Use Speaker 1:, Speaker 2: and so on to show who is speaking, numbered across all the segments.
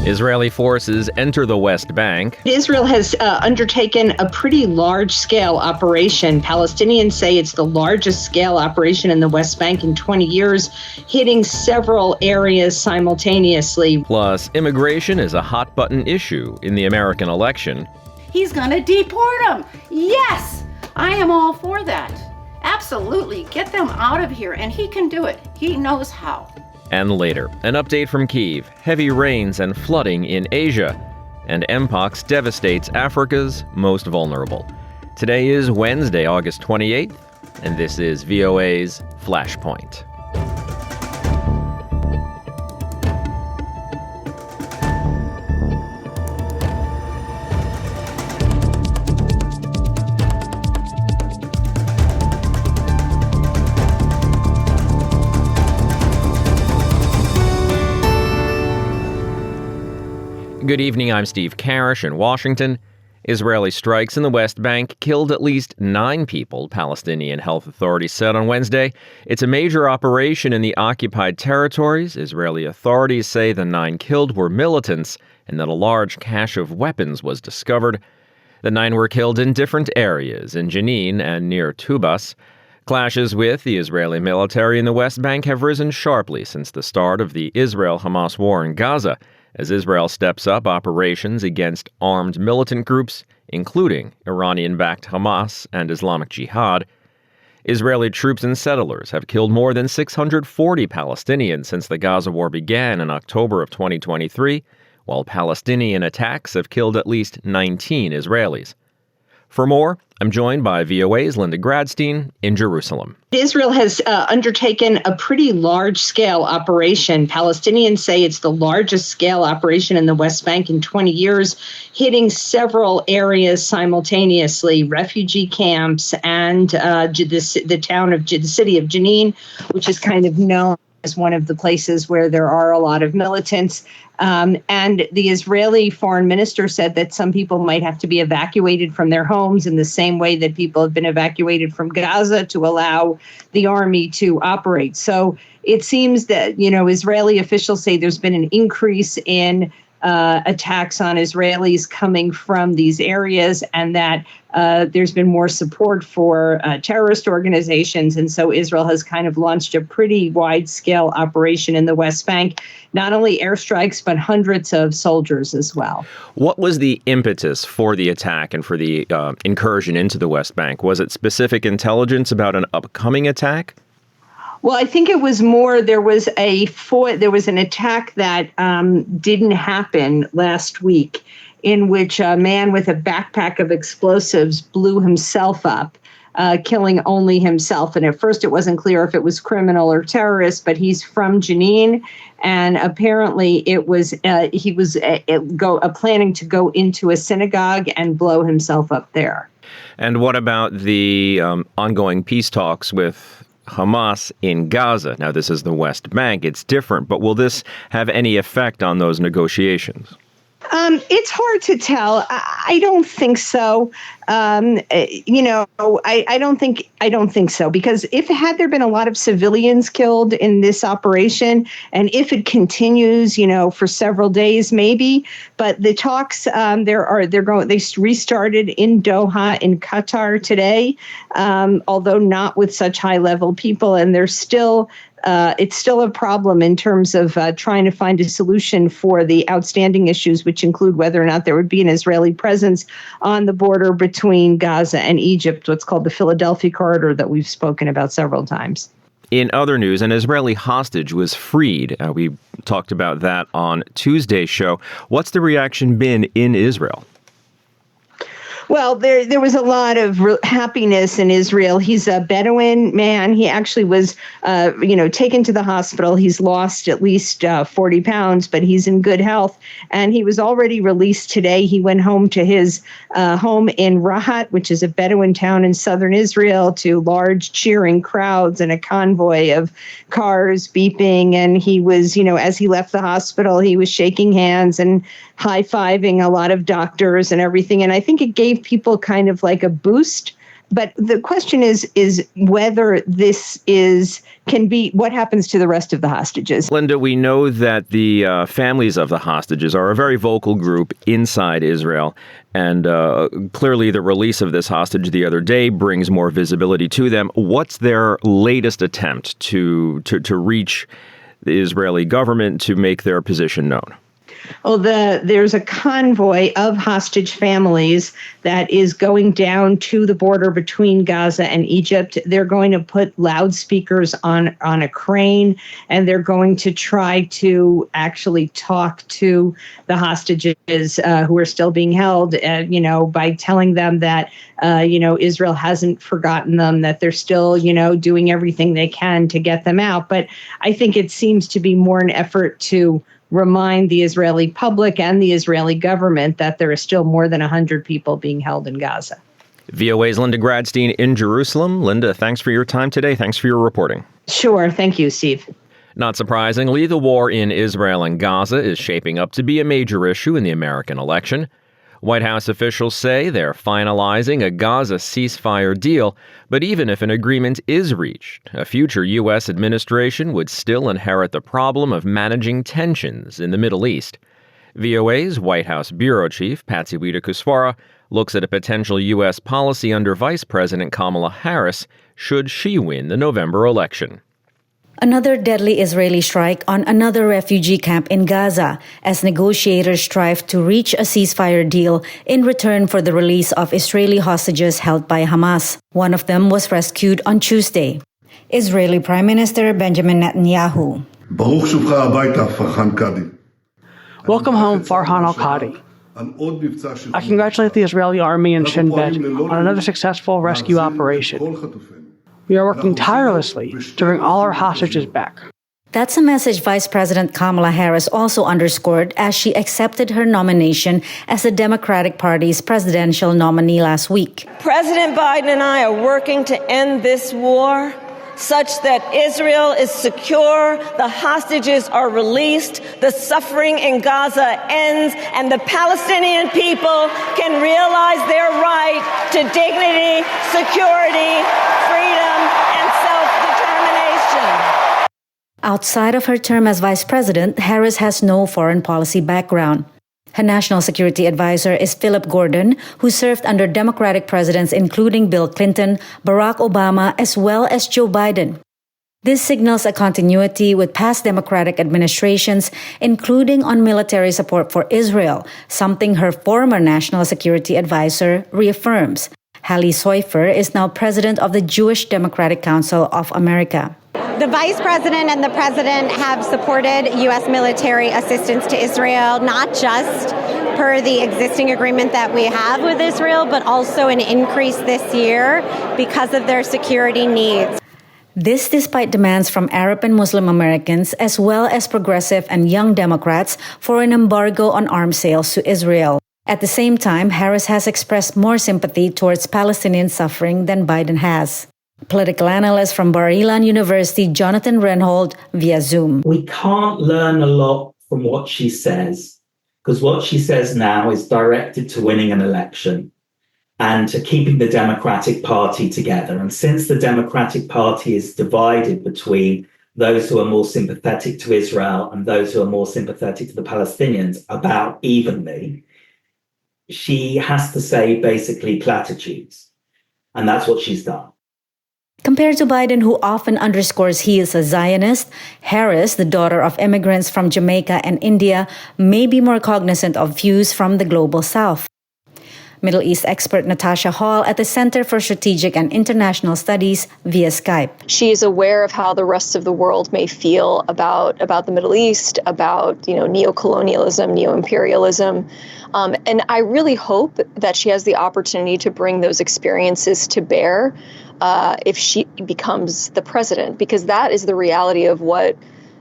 Speaker 1: Israeli forces enter the West Bank.
Speaker 2: Israel has undertaken a pretty large-scale operation. Palestinians say it's the largest-scale operation in the West Bank in 20 years, hitting several areas simultaneously.
Speaker 1: Plus, immigration is a hot-button issue in the American election.
Speaker 3: He's going to deport them. Yes, I am all for that. Absolutely. Get them out of here, and he can do it. He knows how.
Speaker 1: And later, an update from Kyiv, heavy rains and flooding in Asia, and Mpox devastates Africa's most vulnerable. Today is Wednesday, August 28th, and this is VOA's Flashpoint. Good evening, I'm Steve Karish in Washington. Israeli strikes in the West Bank killed at least 9 people, Palestinian health authorities said on Wednesday. It's a major operation in the occupied territories. Israeli authorities say the 9 killed were militants and that a large cache of weapons was discovered. The 9 were killed in different areas, in Jenin and near Tubas. Clashes with the Israeli military in the West Bank have risen sharply since the start of the Israel-Hamas war in Gaza, as Israel steps up operations against armed militant groups, including Iranian-backed Hamas and Islamic Jihad. Israeli troops and settlers have killed more than 640 Palestinians since the Gaza war began in October of 2023, while Palestinian attacks have killed at least 19 Israelis. For more, I'm joined by VOA's Linda Gradstein in Jerusalem.
Speaker 2: Israel has undertaken a pretty large-scale operation. Palestinians say it's the largest-scale operation in the West Bank in 20 years, hitting several areas simultaneously, refugee camps and the city of Jenin, which is kind of known as one of the places where there are a lot of militants. And the Israeli foreign minister said that some people might have to be evacuated from their homes in the same way that people have been evacuated from Gaza to allow the army to operate. So it seems that, Israeli officials say there's been an increase in attacks on Israelis coming from these areas, and that there's been more support for terrorist organizations. And so Israel has kind of launched a pretty wide-scale operation in the West Bank, not only airstrikes, but hundreds of soldiers as well.
Speaker 1: What was the impetus for the attack and for the incursion into the West Bank? Was it specific intelligence about an upcoming attack?
Speaker 2: Well, I think it was more, there was an attack that didn't happen last week, in which a man with a backpack of explosives blew himself up, killing only himself. And at first it wasn't clear if it was criminal or terrorist, but he's from Jenin. And apparently he was planning to go into a synagogue and blow himself up there.
Speaker 1: And what about the ongoing peace talks with Hamas in Gaza? Now, this is the West Bank. It's different, but will this have any effect on those negotiations?
Speaker 2: It's hard to tell. I don't think so. I don't think so, because had there been a lot of civilians killed in this operation, and if it continues, for several days, maybe. But the talks, they restarted in Doha in Qatar today, although not with such high level people, and there's still. It's still a problem in terms of trying to find a solution for the outstanding issues, which include whether or not there would be an Israeli presence on the border between Gaza and Egypt, what's called the Philadelphia corridor that we've spoken about several times.
Speaker 1: In other news, an Israeli hostage was freed. We talked about that on Tuesday's show. What's the reaction been in Israel?
Speaker 2: Well, there was a lot of happiness in Israel. He's a Bedouin man. He actually was, taken to the hospital. He's lost at least 40 pounds, but he's in good health. And he was already released today. He went home to his home in Rahat, which is a Bedouin town in southern Israel, to large cheering crowds and a convoy of cars beeping. And he was, as he left the hospital, he was shaking hands and high-fiving a lot of doctors and everything. And I think it gave people kind of like a boost But the question is whether this can be what happens to the rest of the hostages.
Speaker 1: Linda, we know that the families of the hostages are a very vocal group inside Israel. And clearly the release of this hostage the other day brings more visibility to them. What's their latest attempt to reach the Israeli government to make their position known?
Speaker 2: Well, there's a convoy of hostage families that is going down to the border between Gaza and Egypt. They're going to put loudspeakers on a crane, and they're going to try to actually talk to the hostages who are still being held, by telling them that, Israel hasn't forgotten them, that they're still, doing everything they can to get them out. But I think it seems to be more an effort to remind the Israeli public and the Israeli government that there are still more than 100 people being held in Gaza.
Speaker 1: VOA's Linda Gradstein in Jerusalem. Linda, thanks for your time today. Thanks for your reporting.
Speaker 2: Sure. Thank you, Steve.
Speaker 1: Not surprisingly, the war in Israel and Gaza is shaping up to be a major issue in the American election. White House officials say they're finalizing a Gaza ceasefire deal, but even if an agreement is reached, a future U.S. administration would still inherit the problem of managing tensions in the Middle East. VOA's White House bureau chief, Patsy Widakuswara, looks at a potential U.S. policy under Vice President Kamala Harris should she win the November election.
Speaker 4: Another deadly Israeli strike on another refugee camp in Gaza as negotiators strive to reach a ceasefire deal in return for the release of Israeli hostages held by Hamas. One of them was rescued on Tuesday. Israeli Prime Minister Benjamin Netanyahu.
Speaker 5: Welcome home, Farhan al-Qadi. I congratulate the Israeli army and Shin Bet on another successful rescue operation. We are working tirelessly to bring all our hostages back.
Speaker 4: That's a message Vice President Kamala Harris also underscored as she accepted her nomination as the Democratic Party's presidential nominee last week.
Speaker 6: President Biden and I are working to end this war such that Israel is secure, the hostages are released, the suffering in Gaza ends, and the Palestinian people can realize their right to dignity, security, freedom, and self-determination.
Speaker 4: Outside of her term as vice president, Harris has no foreign policy background. Her national security advisor is Philip Gordon, who served under Democratic presidents including Bill Clinton, Barack Obama, as well as Joe Biden. This signals a continuity with past Democratic administrations, including on military support for Israel, something her former national security advisor reaffirms. Hallie Soifer is now president of the Jewish Democratic Council of America.
Speaker 7: The vice president and the president have supported U.S. military assistance to Israel, not just per the existing agreement that we have with Israel, but also an increase this year because of their security needs.
Speaker 4: This despite demands from Arab and Muslim Americans, as well as progressive and young Democrats, for an embargo on arms sales to Israel. At the same time, Harris has expressed more sympathy towards Palestinian suffering than Biden has. Political analyst from Bar-Ilan University, Jonathan Renhold, via Zoom.
Speaker 8: We can't learn a lot from what she says, because what she says now is directed to winning an election and to keeping the Democratic Party together. And since the Democratic Party is divided between those who are more sympathetic to Israel and those who are more sympathetic to the Palestinians about evenly, she has to say basically platitudes. And that's what she's done.
Speaker 4: Compared to Biden, who often underscores he is a Zionist, Harris, the daughter of immigrants from Jamaica and India, may be more cognizant of views from the global South. Middle East expert Natasha Hall at the Center for Strategic and International Studies via Skype.
Speaker 9: She is aware of how the rest of the world may feel about the Middle East, about neocolonialism, neo-imperialism. And I really hope that she has the opportunity to bring those experiences to bear if she becomes the president, because that is the reality of what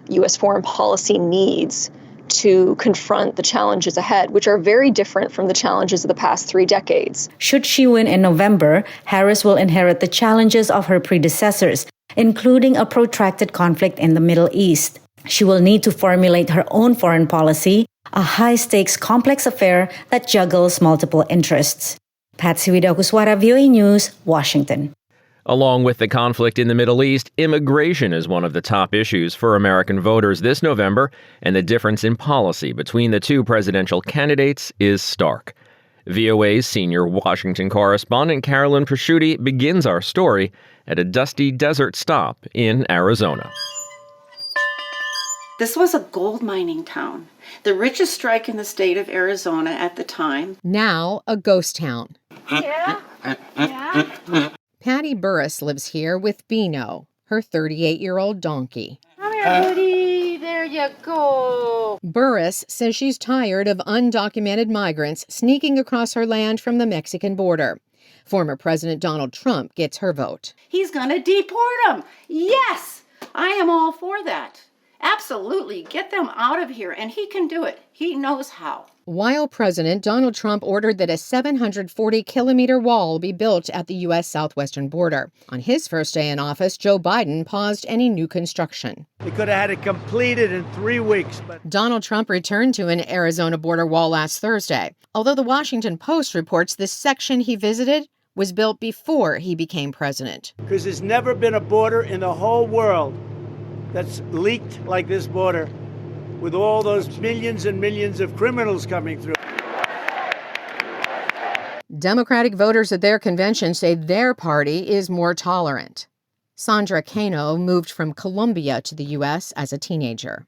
Speaker 9: U.S. foreign policy needs to confront the challenges ahead, which are very different from the challenges of the past 3 decades.
Speaker 4: Should she win in November, Harris will inherit the challenges of her predecessors, including a protracted conflict in the Middle East. She will need to formulate her own foreign policy, a high-stakes, complex affair that juggles multiple interests. Patsy Widakuswara, VOA News, Washington.
Speaker 1: Along with the conflict in the Middle East, immigration is one of the top issues for American voters this November, and the difference in policy between the two presidential candidates is stark. VOA's senior Washington correspondent Carolyn Prosciutti begins our story at a dusty desert stop in Arizona.
Speaker 3: This was a gold mining town, the richest strike in the state of Arizona at the time.
Speaker 10: Now a ghost town.
Speaker 3: Yeah.
Speaker 10: Patty Burris lives here with Beano, her 38-year-old donkey.
Speaker 3: Come here, buddy. There you go.
Speaker 10: Burris says she's tired of undocumented migrants sneaking across her land from the Mexican border. Former President Donald Trump gets her vote.
Speaker 3: He's going to deport them. Yes, I am all for that. Absolutely. Get them out of here, and he can do it. He knows how.
Speaker 10: While president, Donald Trump ordered that a 740-kilometer wall be built at the U.S. southwestern border. On his first day in office, Joe Biden paused any new construction.
Speaker 11: They could have had it completed in 3 weeks. But
Speaker 10: Donald Trump returned to an Arizona border wall last Thursday, although the Washington Post reports this section he visited was built before he became president.
Speaker 11: Because there's never been a border in the whole world that's leaked like this border, with all those millions and millions of criminals coming through.
Speaker 10: Democratic voters at their convention say their party is more tolerant. Sandra Cano moved from Colombia to the U.S. as a teenager.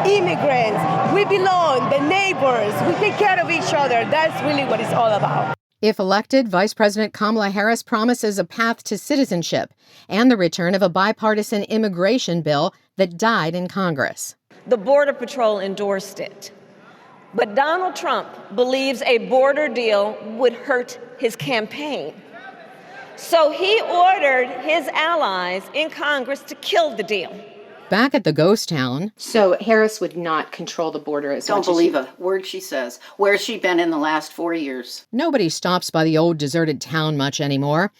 Speaker 6: Immigrants, we belong, the neighbors, we take care of each other. That's really what it's all about.
Speaker 10: If elected, Vice President Kamala Harris promises a path to citizenship and the return of a bipartisan immigration bill that died in Congress.
Speaker 6: The Border Patrol endorsed it. But Donald Trump believes a border deal would hurt his campaign. So he ordered his allies in Congress to kill the deal.
Speaker 10: Back at the ghost town.
Speaker 12: So Harris would not control the border as much as
Speaker 3: Don't believe a word she says. Where's she been in the last 4 years?
Speaker 10: Nobody stops by the old deserted town much anymore.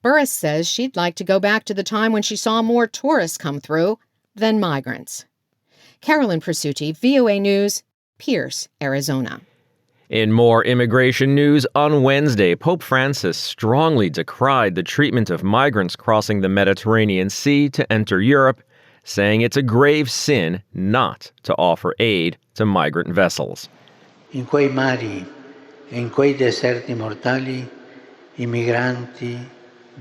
Speaker 10: Burris says she'd like to go back to the time when she saw more tourists come through than migrants. Carolyn Prosciutti, VOA News, Pierce, Arizona.
Speaker 1: In more immigration news, on Wednesday, Pope Francis strongly decried the treatment of migrants crossing the Mediterranean Sea to enter Europe, saying it's a grave sin not to offer aid to migrant vessels.
Speaker 13: In quei mari e in quei deserti mortali, I migranti,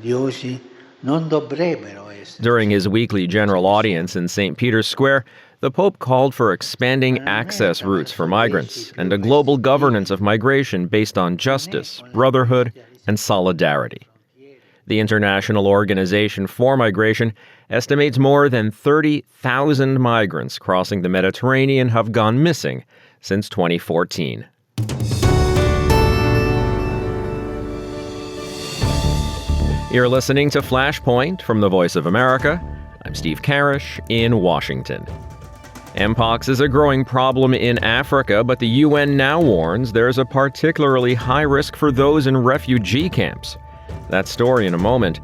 Speaker 13: diosi, non dovrebbero essere.
Speaker 1: During his weekly general audience in St. Peter's Square, the Pope called for expanding access routes for migrants and a global governance of migration based on justice, brotherhood, and solidarity. The International Organization for Migration estimates more than 30,000 migrants crossing the Mediterranean have gone missing since 2014. You're listening to Flashpoint from the Voice of America. I'm Steve Karish in Washington. Mpox is a growing problem in Africa, but the UN now warns there's a particularly high risk for those in refugee camps. That story in a moment.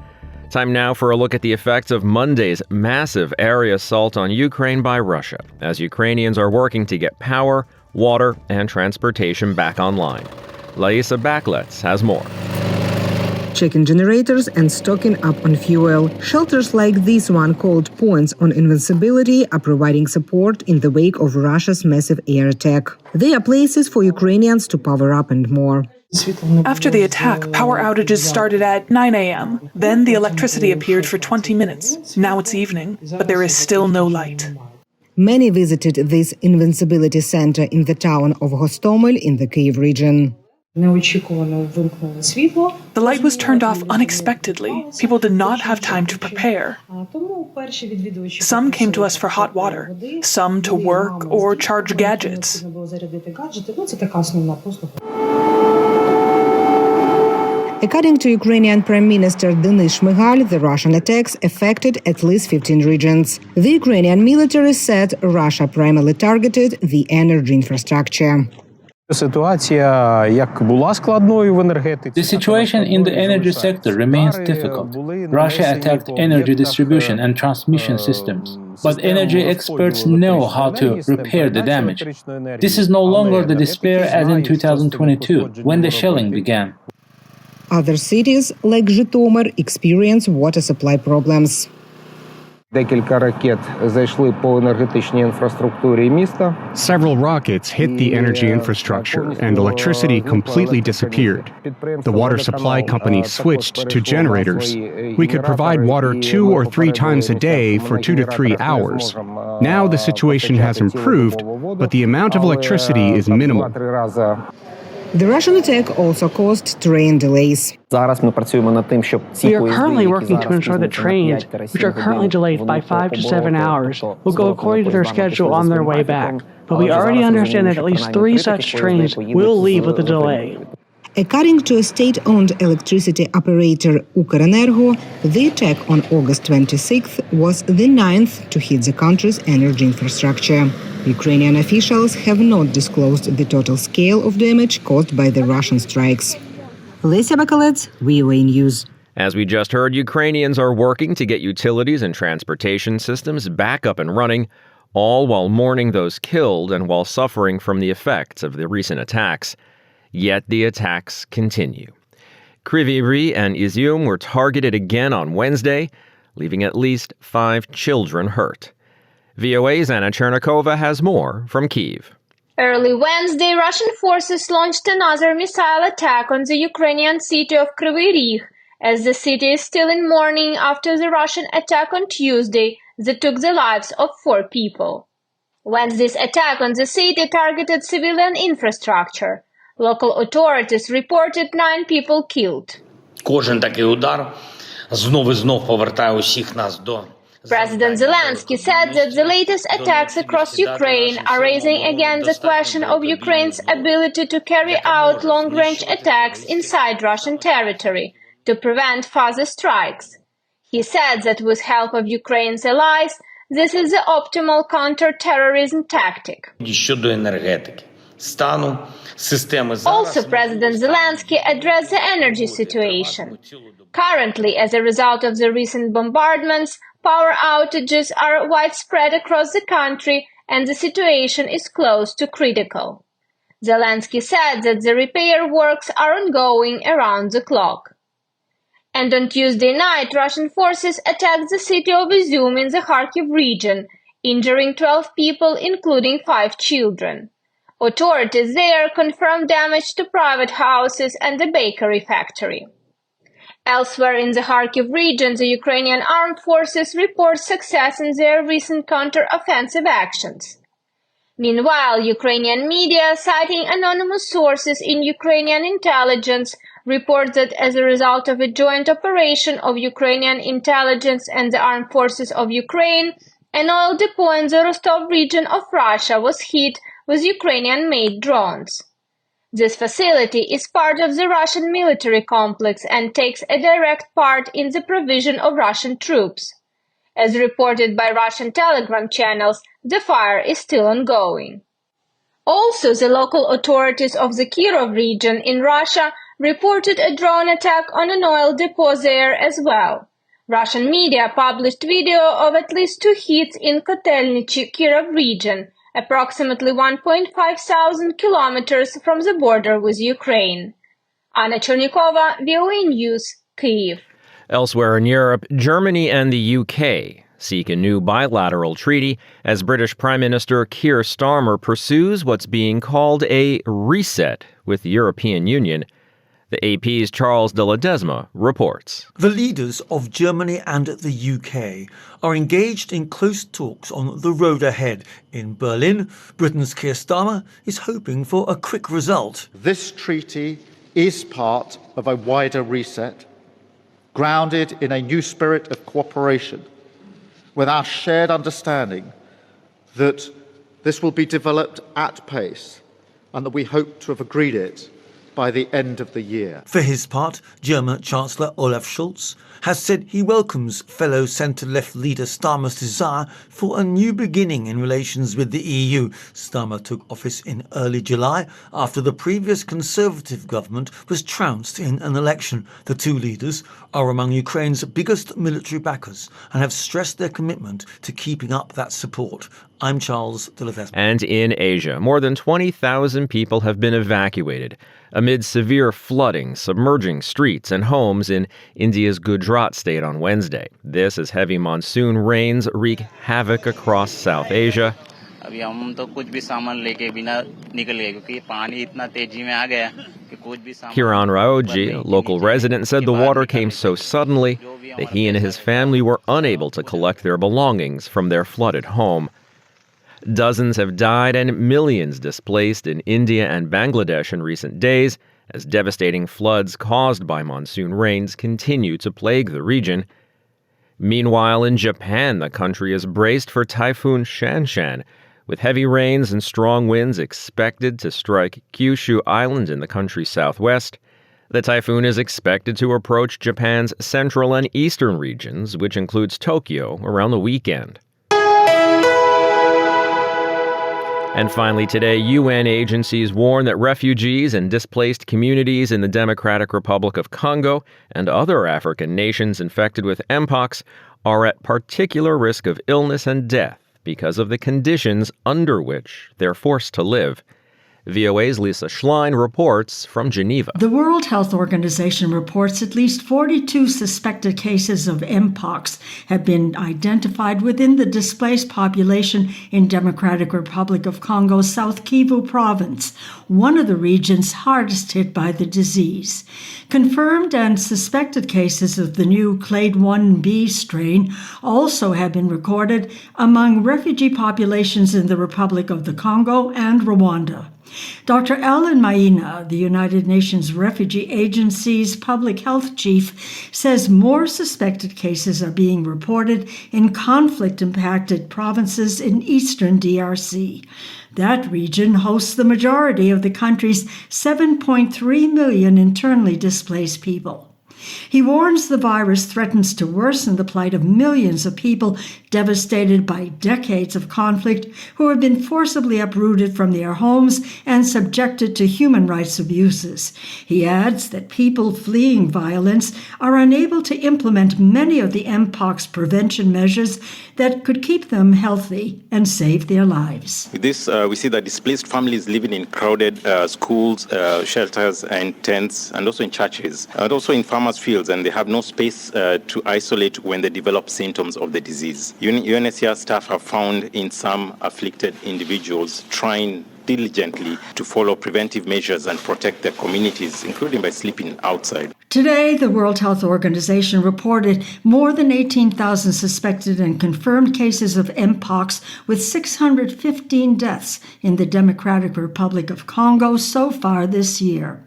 Speaker 1: Time now for a look at the effects of Monday's massive air assault on Ukraine by Russia, as Ukrainians are working to get power, water, and transportation back online. Laisa Baklets has more.
Speaker 14: Checking generators and stocking up on fuel. Shelters like this one, called Points on Invincibility, are providing support in the wake of Russia's massive air attack. They are places for Ukrainians to power up and more.
Speaker 5: After the attack, power outages started at 9 a.m. Then the electricity appeared for 20 minutes. Now it's evening, but there is still no light.
Speaker 14: Many visited this Invincibility Center in the town of Hostomel in the Kyiv region.
Speaker 5: The light was turned off unexpectedly. People did not have time to prepare. Some came to us for hot water, some to work or charge gadgets.
Speaker 14: According to Ukrainian Prime Minister Denis Shmyhal, the Russian attacks affected at least 15 regions. The Ukrainian military said Russia primarily targeted the energy infrastructure.
Speaker 15: The situation in the energy sector remains difficult. Russia attacked energy distribution and transmission systems, but energy experts know how to repair the damage. This is no longer the despair as in 2022, when the shelling began.
Speaker 14: Other cities, like Zhytomyr, experience water supply problems.
Speaker 16: Several rockets hit the energy infrastructure and electricity completely disappeared. The water supply company switched to generators. We could provide water 2 or 3 times a day for 2 to 3 hours. Now the situation has improved, but the amount of electricity is minimal.
Speaker 14: The Russian attack also caused train delays.
Speaker 5: We are currently working to ensure that trains, which are currently delayed by 5 to 7 hours, will go according to their schedule on their way back. But we already understand that at least 3 such trains will leave with a delay.
Speaker 14: According to a state-owned electricity operator Ukrenergo, the attack on August 26th was the 9th to hit the country's energy infrastructure. Ukrainian officials have not disclosed the total scale of damage caused by the Russian strikes. Lesia Bakalets, VOA News.
Speaker 1: As we just heard, Ukrainians are working to get utilities and transportation systems back up and running, all while mourning those killed and while suffering from the effects of the recent attacks. Yet the attacks continue. Kryvyi Rih and Izium were targeted again on Wednesday, leaving at least 5 children hurt. VOA's Anna Chernikova has more from Kyiv.
Speaker 17: Early Wednesday, Russian forces launched another missile attack on the Ukrainian city of Kryvyi Rih, as the city is still in mourning after the Russian attack on Tuesday that took the lives of 4 people. Wednesday's attack on the city targeted civilian infrastructure. Local authorities reported 9 people killed.
Speaker 18: Кожен такий удар знов і знов повертає усіх нас до
Speaker 17: President Zelensky said that the latest attacks across Ukraine are raising again the question of Ukraine's ability to carry out long-range attacks inside Russian territory to prevent further strikes. He said that with help of Ukraine's allies, this is the optimal counter-terrorism tactic.
Speaker 18: щодо енергетики, стану системи зараз.
Speaker 17: Also, President Zelensky addressed the energy situation. Currently, as a result of the recent bombardments, power outages are widespread across the country and the situation is close to critical. Zelensky said that the repair works are ongoing around the clock. And on Tuesday night, Russian forces attacked the city of Izium in the Kharkiv region, injuring 12 people, including 5 children. Authorities there confirmed damage to private houses and a bakery factory. Elsewhere in the Kharkiv region, the Ukrainian armed forces report success in their recent counter-offensive actions. Meanwhile, Ukrainian media, citing anonymous sources in Ukrainian intelligence, report that as a result of a joint operation of Ukrainian intelligence and the armed forces of Ukraine, an oil depot in the Rostov region of Russia was hit with Ukrainian-made drones. This facility is part of the Russian military complex and takes a direct part in the provision of Russian troops. As reported by Russian Telegram channels, the fire is still ongoing. Also, the local authorities of the Kirov region in Russia reported a drone attack on an oil depot there as well. Russian media published video of at least 2 hits in Kotelniki, Kirov region, approximately 1,500 kilometers from the border with Ukraine. Anna Chernikova, VOA News, Kyiv.
Speaker 1: Elsewhere in Europe, Germany and the UK seek a new bilateral treaty as British Prime Minister Keir Starmer pursues what's being called a reset with the European Union. The AP's Charles de Ledesma reports.
Speaker 19: The leaders of Germany and the UK are engaged in close talks on the road ahead. In Berlin, Britain's Keir Starmer is hoping for a quick result.
Speaker 20: This treaty is part of a wider reset, grounded in a new spirit of cooperation, with our shared understanding that this will be developed at pace and that we hope to have agreed it by the end of the year.
Speaker 19: For his part, German Chancellor Olaf Scholz has said he welcomes fellow centre-left leader Starmer's desire for a new beginning in relations with the EU. Starmer took office in early July after the previous Conservative government was trounced in an election. The 2 leaders are among Ukraine's biggest military backers and have stressed their commitment to keeping up that support. I'm Charles de Ledesma.
Speaker 1: And in Asia, more than 20,000 people have been evacuated amid amid severe flooding, submerging streets and homes in India's Gujarat state on Wednesday. This as heavy monsoon rains wreak havoc across South Asia. Kiran Raoji, a local resident, said the water came so suddenly that he and his family were unable to collect their belongings from their flooded home. Dozens have died and millions displaced in India and Bangladesh in recent days as devastating floods caused by monsoon rains continue to plague the region. Meanwhile, in Japan, the country is braced for Typhoon Shanshan, with heavy rains and strong winds expected to strike Kyushu Island in the country's southwest. The typhoon is expected to approach Japan's central and eastern regions, which includes Tokyo, around the weekend. And finally today, UN agencies warn that refugees and displaced communities in the Democratic Republic of Congo and other African nations infected with Mpox are at particular risk of illness and death because of the conditions under which they're forced to live. VOA's Lisa Schlein reports from Geneva.
Speaker 21: The World Health Organization reports at least 42 suspected cases of Mpox have been identified within the displaced population in Democratic Republic of Congo's South Kivu province, one of the regions hardest hit by the disease. Confirmed and suspected cases of the new Clade 1b strain also have been recorded among refugee populations in the Republic of the Congo and Rwanda. Dr. Alan Maina, the United Nations Refugee Agency's public health chief, says more suspected cases are being reported in conflict-impacted provinces in eastern DRC. That region hosts the majority of the country's 7.3 million internally displaced people. He warns the virus threatens to worsen the plight of millions of people devastated by decades of conflict who have been forcibly uprooted from their homes and subjected to human rights abuses. He adds that people fleeing violence are unable to implement many of the Mpox prevention measures that could keep them healthy and save their lives.
Speaker 22: With this, we see that displaced families living in crowded schools, shelters and tents, and also in churches, and also in farmers' fields, and they have no space to isolate when they develop symptoms of the disease. UNHCR staff have found in some afflicted individuals trying diligently to follow preventive measures and protect their communities, including by sleeping outside.
Speaker 21: Today, the World Health Organization reported more than 18,000 suspected and confirmed cases of Mpox, with 615 deaths in the Democratic Republic of Congo so far this year.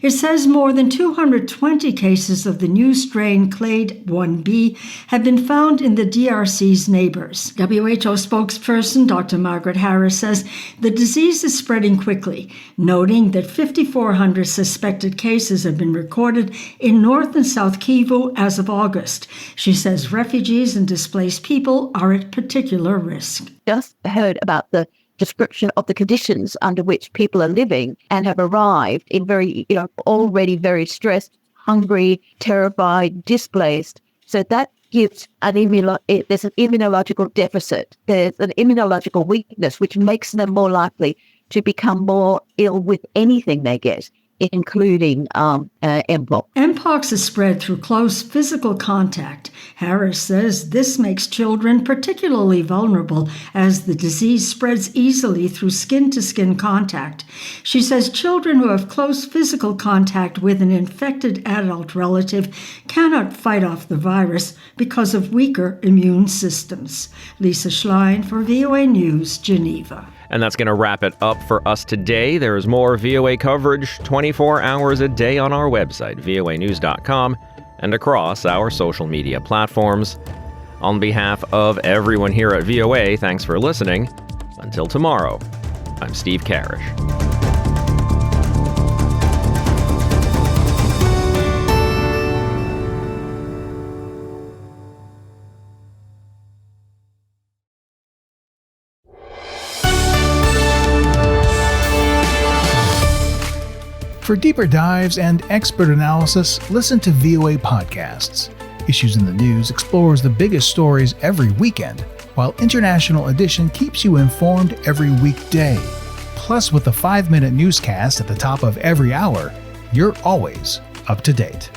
Speaker 21: It says more than 220 cases of the new strain Clade 1b have been found in the DRC's neighbors. WHO spokesperson Dr. Margaret Harris says the disease is spreading quickly, noting that 5,400 suspected cases have been recorded in North and South Kivu as of August. She says refugees and displaced people are at particular risk.
Speaker 23: Just heard about the description of the conditions under which people are living and have arrived in very, already very stressed, hungry, terrified, displaced. So that gives there's an immunological deficit. There's an immunological weakness, which makes them more likely to become more ill with anything they get, including Mpox.
Speaker 21: Mpox is spread through close physical contact. Harris says this makes children particularly vulnerable as the disease spreads easily through skin-to-skin contact. She says children who have close physical contact with an infected adult relative cannot fight off the virus because of weaker immune systems. Lisa Schlein for VOA News, Geneva.
Speaker 1: And that's going to wrap it up for us today. There is more VOA coverage 24 hours a day on our website, voanews.com, and across our social media platforms. On behalf of everyone here at VOA, thanks for listening. Until tomorrow, I'm Steve Karish.
Speaker 24: For deeper dives and expert analysis, listen to VOA Podcasts. Issues in the News explores the biggest stories every weekend, while International Edition keeps you informed every weekday. Plus, with the 5-minute newscast at the top of every hour, you're always up to date.